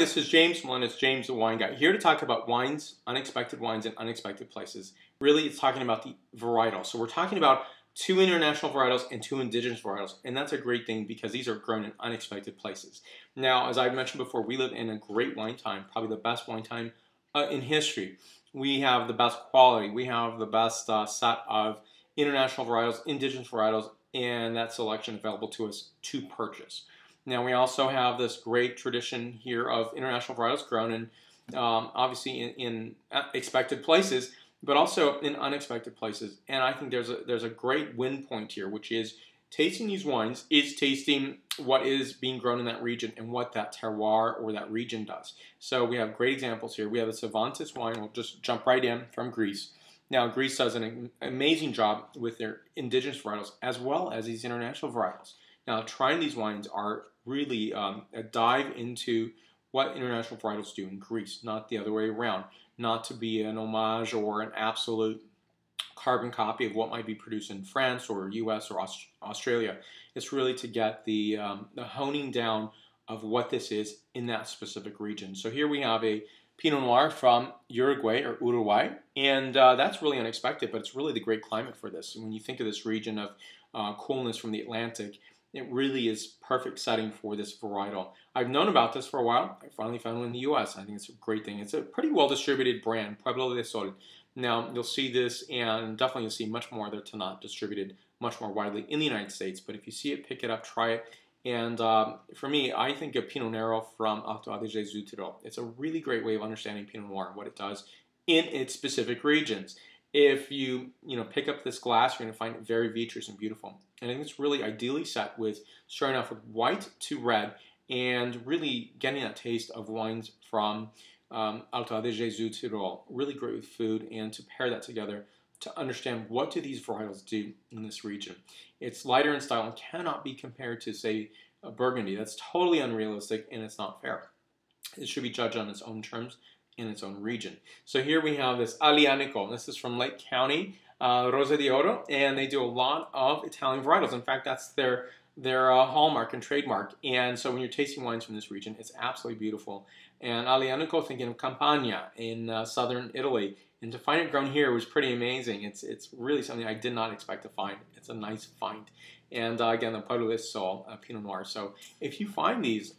this is James Melendez, James the Wine Guy, here to talk about wines, unexpected wines in unexpected places. Really, it's talking about the varietals. So we're talking about 2 international varietals and 2 indigenous varietals, and that's a great thing because these are grown in unexpected places. Now, as I've mentioned before, we live in a great wine time, probably the best wine time in history. We have the best quality, we have the best set of international varietals, indigenous varietals, and that selection available to us to purchase. Now, we also have this great tradition here of international varietals grown in, obviously, in expected places, but also in unexpected places. And I think there's a great win point here, which is tasting these wines is tasting what is being grown in that region and what that terroir or that region does. So we have great examples here. We have the Cervantes wine. We'll just jump right in from Greece. Now, Greece does an amazing job with their indigenous varietals as well as these international varietals. Now, trying these wines are really a dive into what international varietals do in Greece, not the other way around. Not to be an homage or an absolute carbon copy of what might be produced in France or US or Australia. It's really to get the honing down of what this is in that specific region. So here we have a Pinot Noir from Uruguay, and that's really unexpected, but it's really the great climate for this. And when you think of this region of coolness from the Atlantic, it really is perfect setting for this varietal. I've known about this for a while. I finally found one in the US. I think it's a great thing. It's a pretty well distributed brand, Pueblo de Sol. Now, you'll see this, and definitely you'll see much more that are not distributed much more widely in the United States. But if you see it, pick it up, try it. And for me, I think of Pinot Noir from Alto Adige-Südtirol. It's a really great way of understanding Pinot Noir and what it does in its specific regions. If you pick up this glass, you're going to find it very vitreous and beautiful. And I think it's really ideally set with starting off with white to red and really getting that taste of wines from Alto Adige-Südtirol. Really great with food, and to pair that together to understand what do these varietals do in this region. It's lighter in style and cannot be compared to, say, a Burgundy. That's totally unrealistic, and it's not fair. It should be judged on its own terms in its own region. So here we have this Aglianico. This is from Lake County, Rosa di Oro, and they do a lot of Italian varietals. In fact, that's their hallmark and trademark. And so when you're tasting wines from this region, it's absolutely beautiful. And Aglianico, thinking of Campania in southern Italy, and to find it grown here was pretty amazing. It's really something I did not expect to find. It's a nice find. And again, the Pueblo de Sol Pinot Noir. So if you find these,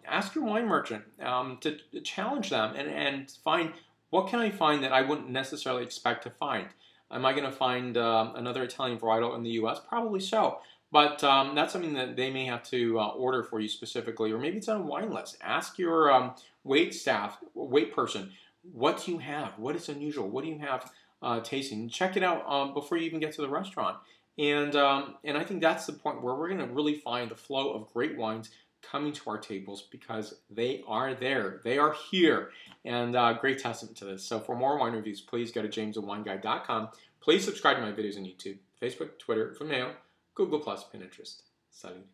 ask your wine merchant to challenge them and find, what can I find that I wouldn't necessarily expect to find? Am I going to find another Italian varietal in the U.S.? Probably so. But that's something that they may have to order for you specifically, or maybe it's on a wine list. Ask your wait person, what do you have? What is unusual? What do you have tasting? Check it out before you even get to the restaurant. And I think that's the point where we're going to really find the flow of great wines coming to our tables, because they are there. They are here. And great testament to this. So for more wine reviews, please go to jamesthewineguy.com. Please subscribe to my videos on YouTube, Facebook, Twitter, Vimeo, Google+, Pinterest. Salut.